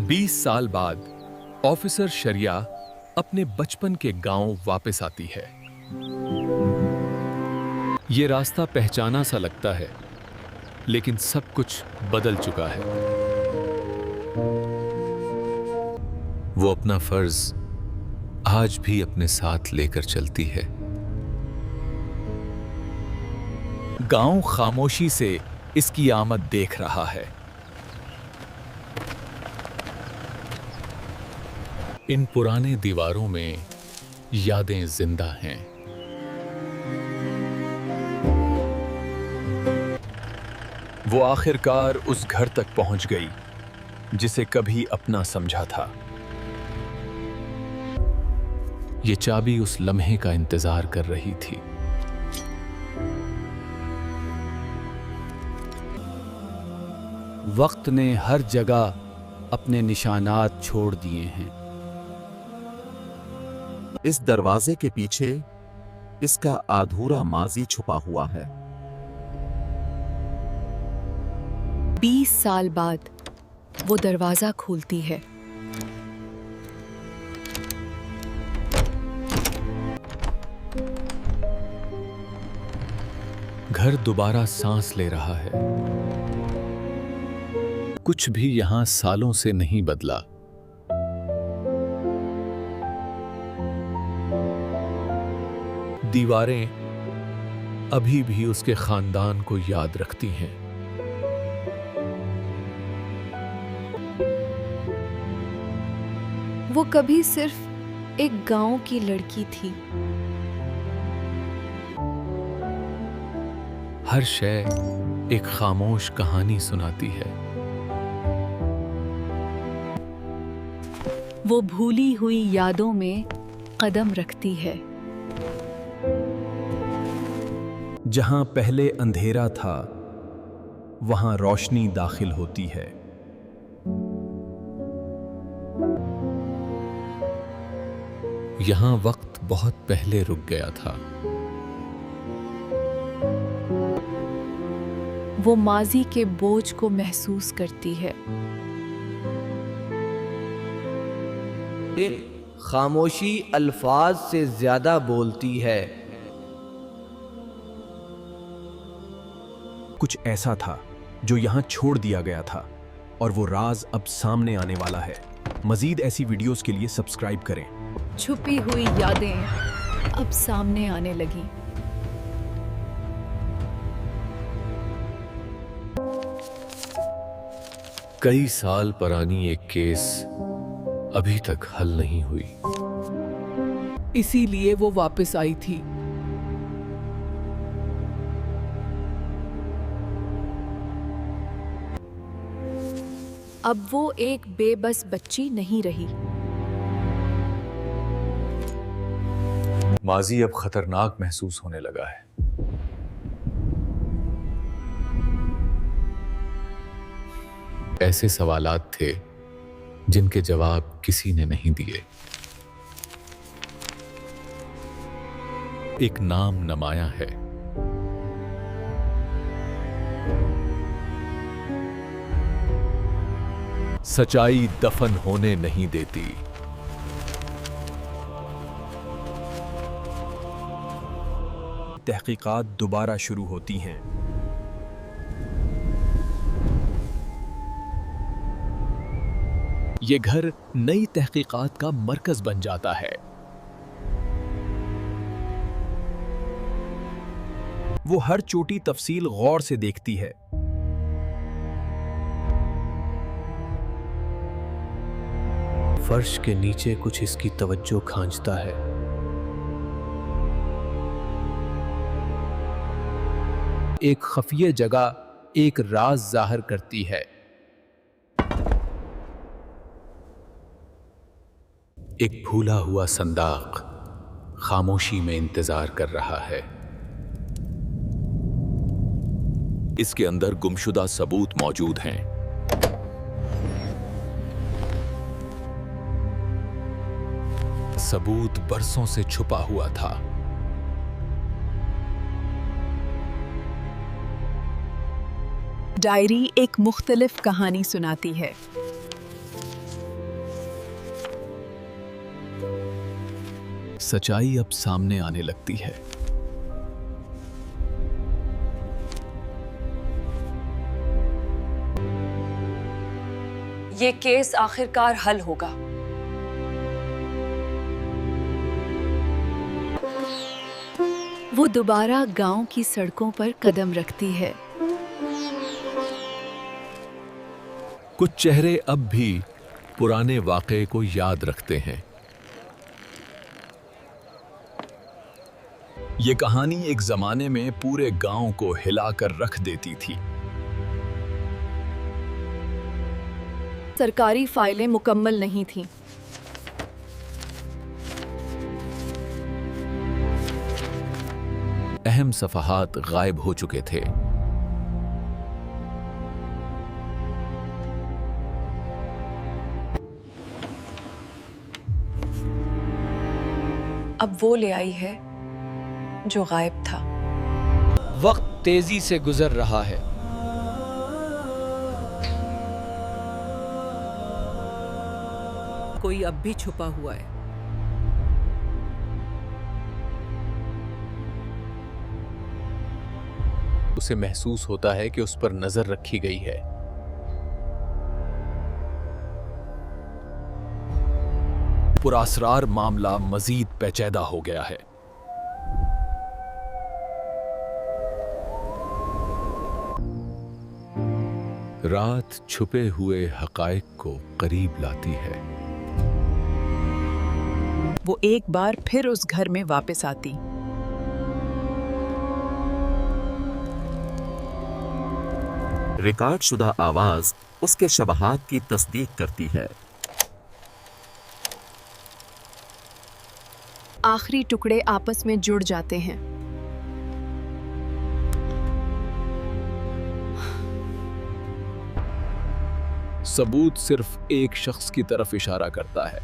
20 साल बाद ऑफिसर शरिया अपने बचपन के गांव वापस आती है। ये रास्ता पहचाना सा लगता है, लेकिन सब कुछ बदल चुका है। वो अपना फर्ज आज भी अपने साथ लेकर चलती है। गांव खामोशी से इसकी आमद देख रहा है। इन पुराने दीवारों में यादें जिंदा हैं। वो आखिरकार उस घर तक पहुंच गई जिसे कभी अपना समझा था। ये चाबी उस लम्हे का इंतजार कर रही थी। वक्त ने हर जगह अपने निशानात छोड़ दिए हैं। इस दरवाजे के पीछे इसका अधूरा माजी छुपा हुआ है। 20 साल बाद वो दरवाजा खोलती है। घर दोबारा सांस ले रहा है। कुछ भी यहां सालों से नहीं बदला। दीवारें अभी भी उसके खानदान को याद रखती हैं। वो कभी सिर्फ एक गांव की लड़की थी। हर शय एक खामोश कहानी सुनाती है। वो भूली हुई यादों में कदम रखती है। जहां पहले अंधेरा था, वहां रोशनी दाखिल होती है। यहां वक्त बहुत पहले रुक गया था। वो माजी के बोझ को महसूस करती है। खामोशी अल्फाज से ज्यादा बोलती है। कुछ ऐसा था जो यहाँ छोड़ दिया गया था, और वो राज अब सामने आने वाला है। मजीद ऐसी वीडियोस के लिए सब्सक्राइब करें। छुपी हुई यादें अब सामने आने लगी। कई साल पुरानी एक केस अभी तक हल नहीं हुई। इसीलिए वो वापस आई थी। अब वो एक बेबस बच्ची नहीं रही। माजी अब खतरनाक महसूस होने लगा है। ऐसे सवालात थे जिनके जवाब किसी ने नहीं दिए। एक नाम नमाया है। सच्चाई दफन होने नहीं देती। तहकीकात दोबारा शुरू होती हैं। ये घर नई तहकीकात का मरकज बन जाता है। वो हर छोटी तफसील गौर से देखती है। फर्श के नीचे कुछ इसकी तवज्जो खींचता है। एक खफिया जगह एक राज जाहिर करती है। एक भूला हुआ संदाक खामोशी में इंतजार कर रहा है। इसके अंदर गुमशुदा सबूत मौजूद हैं। सबूत बरसों से छुपा हुआ था। डायरी एक मुख्तलिफ कहानी सुनाती है। सच्चाई अब सामने आने लगती है। ये केस आखिरकार हल होगा। वो दोबारा गांव की सड़कों पर कदम रखती है। कुछ चेहरे अब भी पुराने वाक़े को याद रखते हैं। ये कहानी एक जमाने में पूरे गांव को हिलाकर रख देती थी। सरकारी फाइलें मुकम्मल नहीं थीं। अहम सफ़हात गायब हो चुके थे। अब वो ले आई है जो गायब था। वक्त तेजी से गुजर रहा है। कोई अब भी छुपा हुआ है। उसे महसूस होता है कि उस पर नजर रखी गई है। पुरासरार मामला मजीद पेचीदा हो गया है। रात छुपे हुए हकायक को करीब लाती है। वो एक बार फिर उस घर में वापस आती। रिकॉर्डशुदा आवाज उसके शबहात की तस्दीक करती है। आखिरी टुकड़े आपस में जुड़ जाते हैं। सबूत सिर्फ एक शख्स की तरफ इशारा करता है।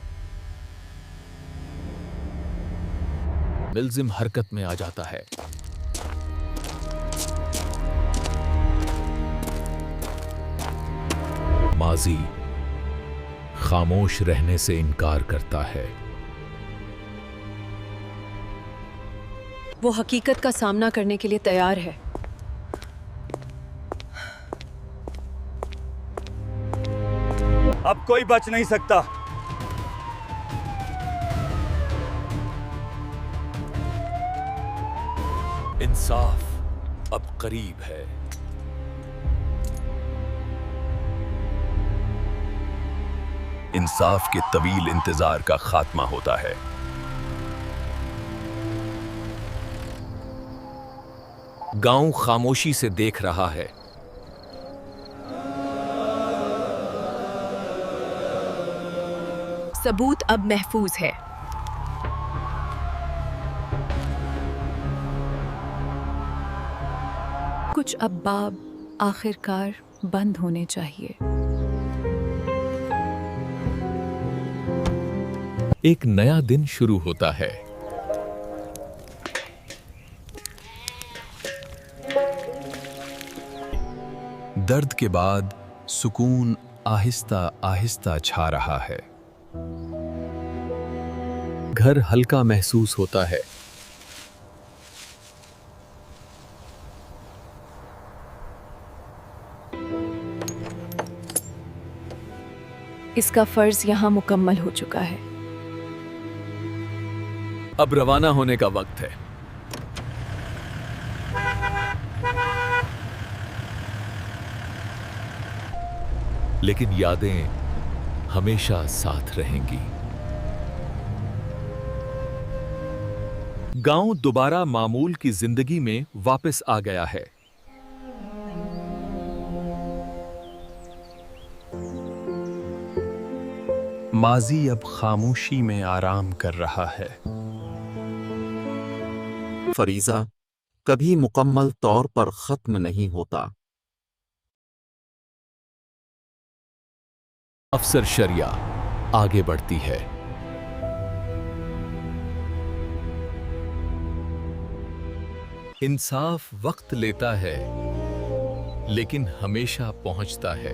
मुल्जिम हरकत में आ जाता है। माजी खामोश रहने से इनकार करता है। वो हकीकत का सामना करने के लिए तैयार है। अब कोई बच नहीं सकता। इंसाफ अब करीब है। इंसाफ के तवील इंतजार का खात्मा होता है। गांव खामोशी से देख रहा है। सबूत अब महफूज है। कुछ अब्बाब आखिरकार बंद होने चाहिए। एक नया दिन शुरू होता है। दर्द के बाद सुकून आहिस्ता आहिस्ता छा रहा है। घर हल्का महसूस होता है। इसका फर्ज यहां मुकम्मल हो चुका है। अब रवाना होने का वक्त है। लेकिन यादें हमेशा साथ रहेंगी। गांव दोबारा मामूल की जिंदगी में वापस आ गया है। माजी अब खामोशी में आराम कर रहा है। फरीजा कभी मुकम्मल तौर पर खत्म नहीं होता। अफसर शरिया आगे बढ़ती है। इंसाफ वक्त लेता है, लेकिन हमेशा पहुंचता है।